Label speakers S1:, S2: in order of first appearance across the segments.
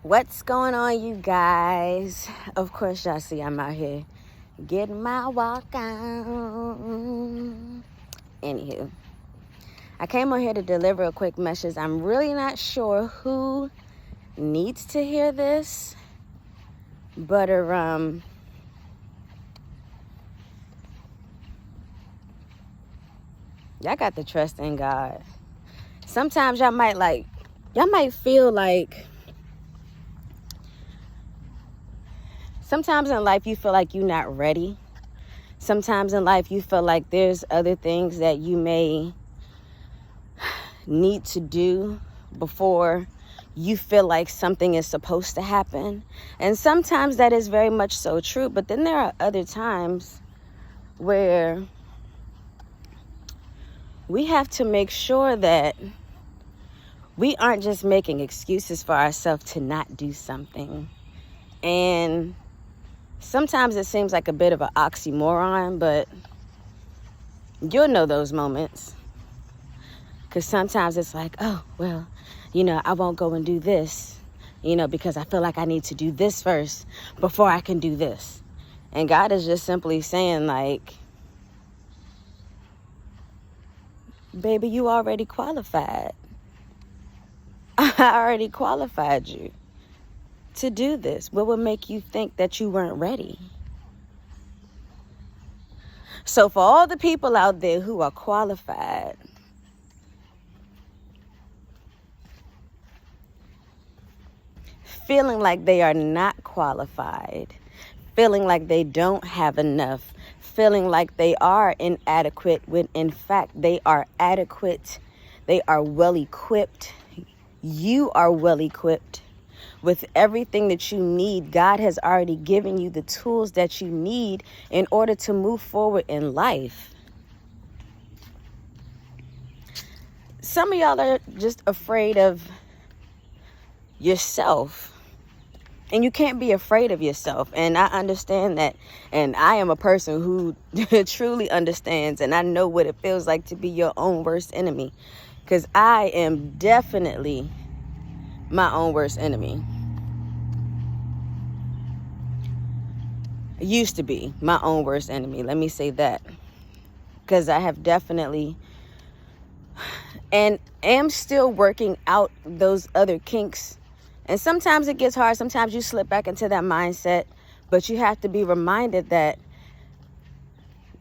S1: What's going on, you guys? Of course, y'all see I'm out here getting my walk on. Anywho, I came on here to deliver a quick message. I'm really not sure who needs to hear this, but y'all got to trust in God. Sometimes y'all might feel like, sometimes in life you feel like you're not ready. Sometimes in life you feel like there's other things that you may need to do before you feel like something is supposed to happen. And sometimes that is very much so true. But then there are other times where we have to make sure that we aren't just making excuses for ourselves to not do something. And sometimes it seems like a bit of an oxymoron, but you'll know those moments. Because sometimes it's like, oh, well, I won't go and do this, because I feel like I need to do this first before I can do this. And God is just simply saying, like, baby, you already qualified. I already qualified you to do this. What would make you think that you weren't ready? So for all the people out there who are qualified, feeling like they are not qualified, feeling like they don't have enough, feeling like they are inadequate, when in fact they are adequate, they are well equipped. You are well equipped with everything that you need. God has already given you the tools that you need in order to move forward in life. Some of y'all are just afraid of yourself. And you can't be afraid of yourself. And I understand that. And I am a person who truly understands. And I know what it feels like to be your own worst enemy. Because I am definitely my own worst enemy. I used to be my own worst enemy. Let me say that. Because I have definitely and am still working out those other kinks. And sometimes it gets hard. Sometimes you slip back into that mindset. But you have to be reminded that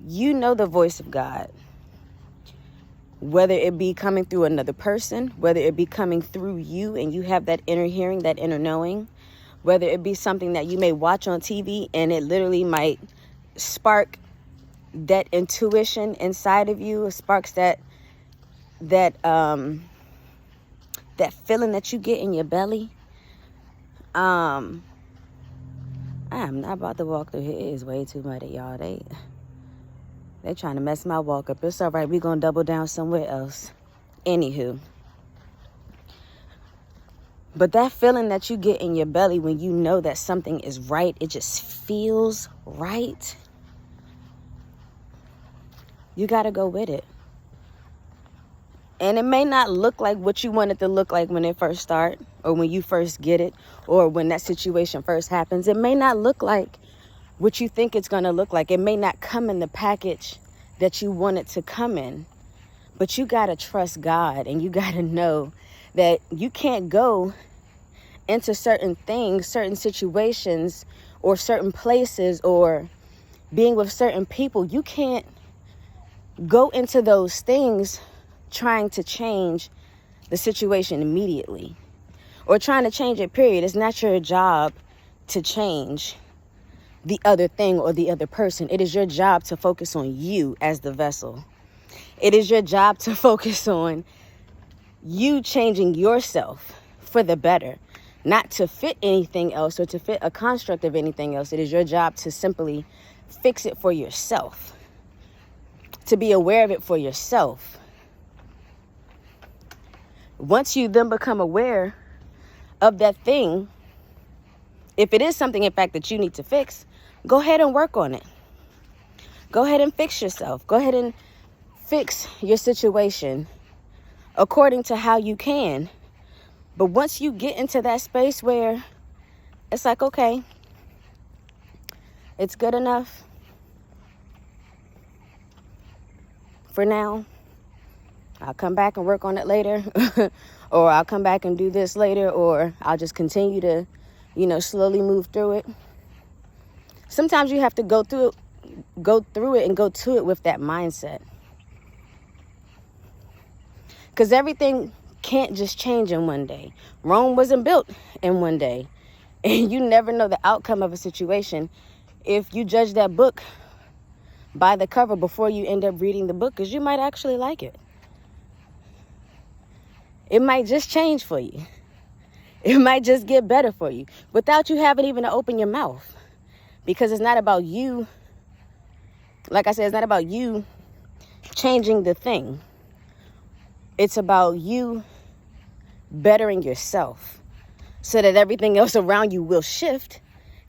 S1: you know the voice of God. Whether it be coming through another person, whether it be coming through you and you have that inner hearing, that inner knowing, whether it be something that you may watch on TV and it literally might spark that intuition inside of you. It sparks that feeling that you get in your belly. I am not about to walk through here. It is way too muddy, y'all. They trying to mess my walk up. It's all right. We're going to double down somewhere else. Anywho. But that feeling that you get in your belly when you know that something is right, it just feels right. You got to go with it. And it may not look like what you want it to look like when it first starts, or when you first get it, or when that situation first happens. It may not look like what you think it's going to look like. It may not come in the package that you want it to come in. But you got to trust God, and you got to know that you can't go into certain things, certain situations, or certain places, or being with certain people. You can't go into those things trying to change the situation immediately, or trying to change it, period. It's not your job to change the other thing or the other person. It is your job to focus on you as the vessel. It is your job to focus on you changing yourself for the better, not to fit anything else or to fit a construct of anything else. It is your job to simply fix it for yourself, to be aware of it for yourself. Once you then become aware of that thing, if it is something, in fact, that you need to fix, go ahead and work on it. Go ahead and fix yourself. Go ahead and fix your situation according to how you can. But once you get into that space where it's like, okay, it's good enough for now. I'll come back and work on it later. Or I'll come back and do this later. Or I'll just continue to, slowly move through it. Sometimes you have to go through it and go to it with that mindset. Because everything can't just change in one day. Rome wasn't built in one day. And you never know the outcome of a situation if you judge that book by the cover before you end up reading the book, because you might actually like it. It might just change for you. It might just get better for you without you having even to open your mouth. Because it's not about you. Like I said, it's not about you changing the thing. It's about you bettering yourself so that everything else around you will shift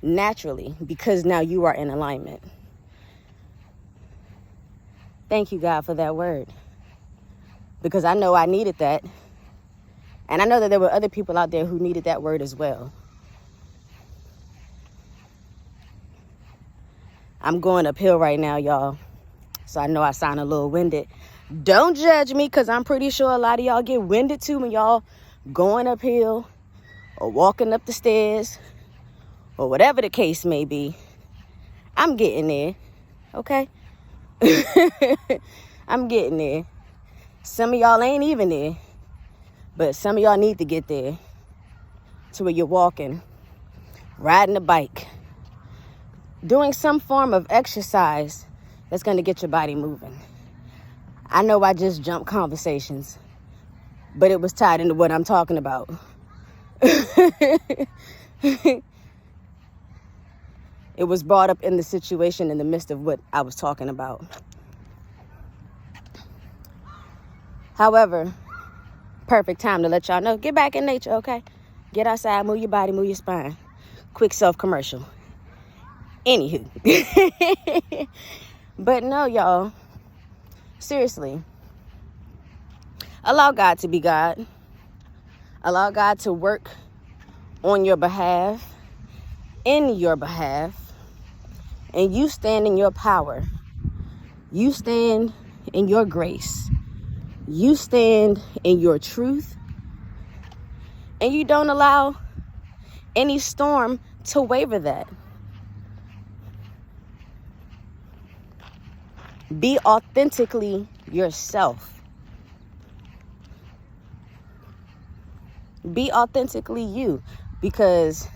S1: naturally, because now you are in alignment. Thank you, God, for that word. Because I know I needed that. And I know that there were other people out there who needed that word as well. I'm going uphill right now, y'all. So I know I sound a little winded. Don't judge me, because I'm pretty sure a lot of y'all get winded too when y'all going uphill or walking up the stairs or whatever the case may be. I'm getting there, okay? I'm getting there. Some of y'all ain't even there, but some of y'all need to get there to where you're walking, riding a bike, doing some form of exercise that's going to get your body moving. I know I just jumped conversations, but it was tied into what I'm talking about. It was brought up in the situation in the midst of what I was talking about. However, perfect time to let y'all know, get back in nature, okay? Get outside, move your body, move your spine. Quick self-commercial. Anywho. But no, y'all. Seriously. Allow God to be God. Allow God to work on your behalf, in your behalf. And you stand in your power. You stand in your grace. You stand in your truth. And you don't allow any storm to waver that. Be authentically yourself. Be authentically you, because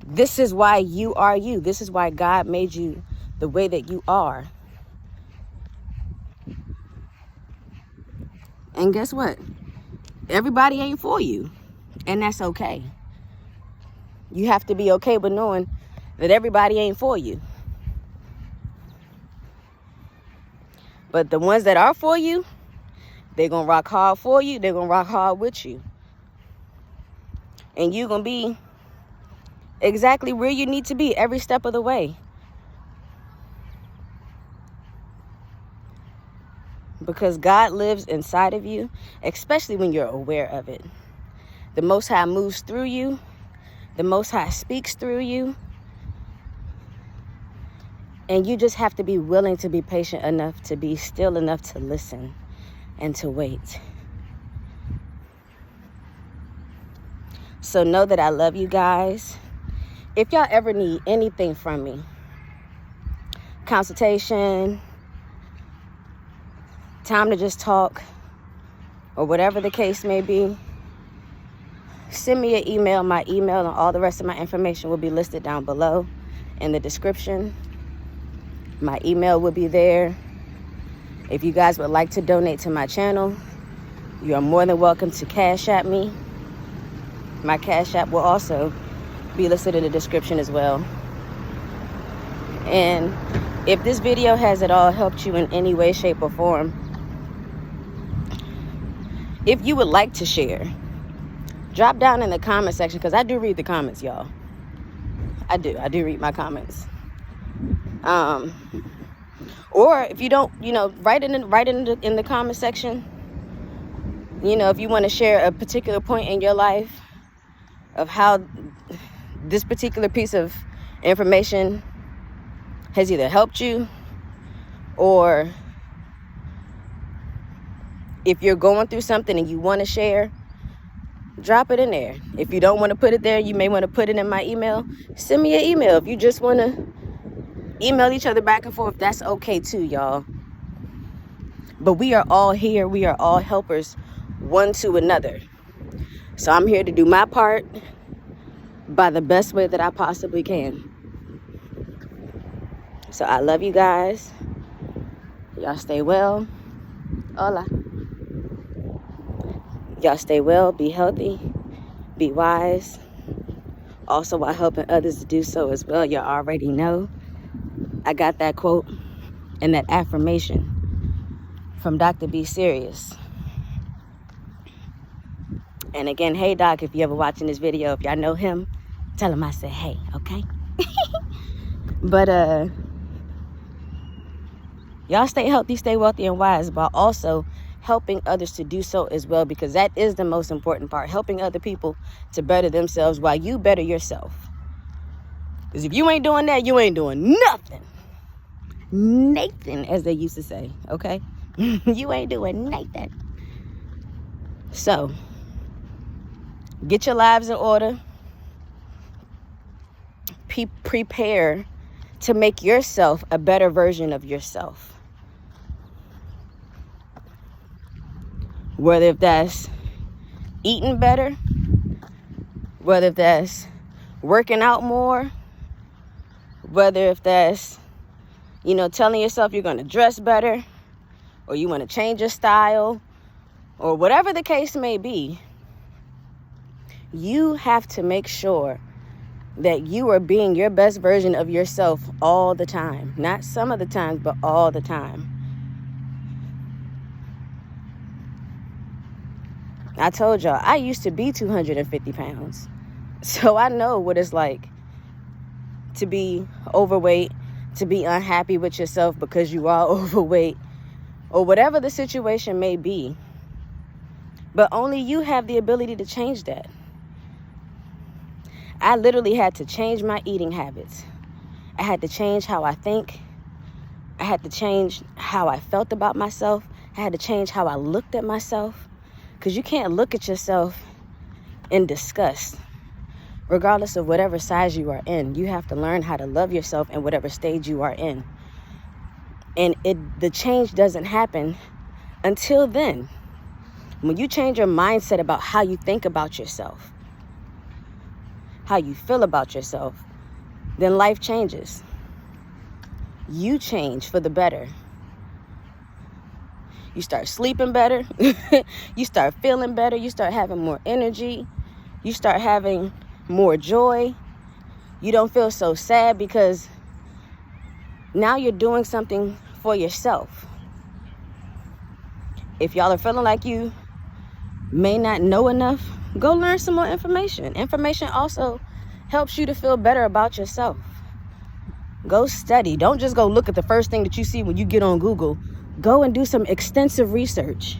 S1: this is why you are you. This is why God made you the way that you are. And guess what? Everybody ain't for you. And that's okay. You have to be okay with knowing that everybody ain't for you. But the ones that are for you, they're going to rock hard for you. They're going to rock hard with you. And you're going to be exactly where you need to be every step of the way. Because God lives inside of you, especially when you're aware of it. The Most High moves through you. The Most High speaks through you. And you just have to be willing to be patient enough to be still enough to listen and to wait. So know that I love you guys. If y'all ever need anything from me, consultation, time to just talk, or whatever the case may be, send me an email. My email and all the rest of my information will be listed down below in the description. My email will be there. If you guys would like to donate to my channel, you are more than welcome to Cash App me. My Cash App will also be listed in the description as well. And if this video has at all helped you in any way, shape, or form, if you would like to share, drop down in the comment section, because I do read the comments, y'all. I do read my comments. Or if you don't, write in the comment section You know, if you want to share a particular point in your life of how this particular piece of information has either helped you, or if you're going through something and you want to share, drop it in there. If you don't want to put it there, you may want to put it in my email. Send me an email. If you just want to email each other back and forth, that's okay too, y'all. But we are all here. We are all helpers one to another. So I'm here to do my part by the best way that I possibly can. So I love you guys. Y'all stay well. Hola. Y'all stay well, be healthy, be wise. Also while helping others to do so as well. Y'all already know. I got that quote and that affirmation from Dr. B. Serious. And again, hey Doc, if you ever watching this video, if y'all know him, tell him I said hey, okay? But y'all stay healthy, stay wealthy and wise, but also helping others to do so as well, because that is the most important part. Helping other people to better themselves while you better yourself. Because if you ain't doing that, you ain't doing nothing. Nathan, as they used to say, okay? You ain't doing nothing. So, get your lives in order. Prepare to make yourself a better version of yourself. Whether if that's eating better, whether if that's working out more, whether if that's, you know, telling yourself you're going to dress better, or you want to change your style, or whatever the case may be, you have to make sure that you are being your best version of yourself all the time. Not some of the times, but all the time. I told y'all, I used to be 250 pounds. So I know what it's like to be overweight, to be unhappy with yourself because you are overweight, or whatever the situation may be. But only you have the ability to change that. I literally had to change my eating habits. I had to change how I think. I had to change how I felt about myself. I had to change how I looked at myself. Because you can't look at yourself in disgust. Regardless of whatever size you are in, you have to learn how to love yourself in whatever stage you are in. And the change doesn't happen until then. When you change your mindset about how you think about yourself, how you feel about yourself, then life changes. You change for the better. You start sleeping better. You start feeling better. You start having more energy. You start having more joy. You don't feel so sad because now you're doing something for yourself. If y'all are feeling like you may not know enough, go learn some more information. Information also helps you to feel better about yourself. Go study. Don't just go look at the first thing that you see when you get on Google. Go and do some extensive research.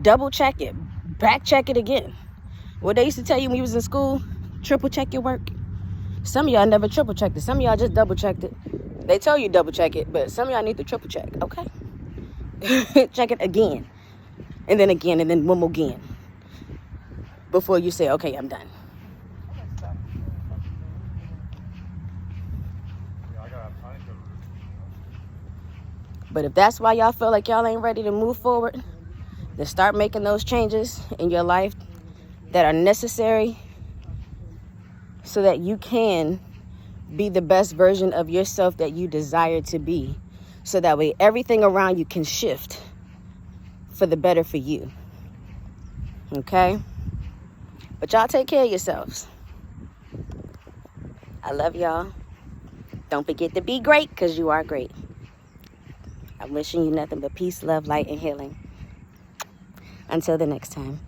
S1: Double check it. Back check it again. What they used to tell you when you was in school, triple check your work. Some of y'all never triple checked it. Some of y'all just double checked it. They tell you double check it, but some of y'all need to triple check, okay? Check it again. And then again, and then one more again. Before you say, okay, I'm done. But if that's why y'all feel like y'all ain't ready to move forward, then start making those changes in your life that are necessary so that you can be the best version of yourself that you desire to be. So that way everything around you can shift for the better for you. Okay? But y'all take care of yourselves. I love y'all. Don't forget to be great, because you are great. I'm wishing you nothing but peace, love, light, and healing. Until the next time.